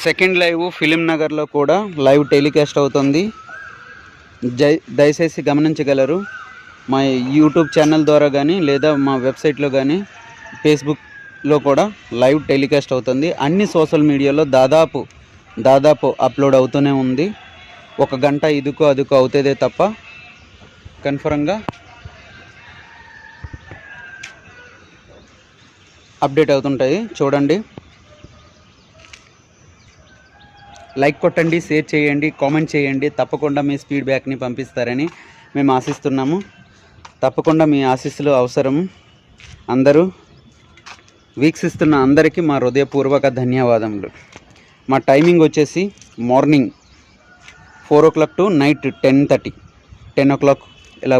Second live film నగర్లో కూడా live telecast అవుతుంది. దయచేసి గమనించగలరు. మా యూట్యూబ్ ఛానల్ ద్వారా కానీ లేదా మా వెబ్సైట్లో కానీ ఫేస్బుక్లో కూడా లైవ్ టెలికాస్ట్ అవుతుంది. అన్ని సోషల్ మీడియాలో దాదాపు అప్లోడ్ అవుతూనే ఉంది. 1 గంట ఇదుకో అదుకో అవుతుందే తప్ప కన్ఫర్మ్గా అప్డేట్ అవుతుంటాయి. చూడండి, లైక్ కొట్టండి, షేర్ చేయండి, కామెంట్ చేయండి. తప్పకుండా మీ ఫీడ్బ్యాక్ని పంపిస్తారని మేము ఆశిస్తున్నాము. తప్పకుండా మీ ఆశీస్సులు అవసరం. అందరూ వీక్షిస్తున్న అందరికీ మా హృదయపూర్వక ధన్యవాదములు. మా టైమింగ్ వచ్చేసి morning 4 o'clock to night 10 o'clock ఇలా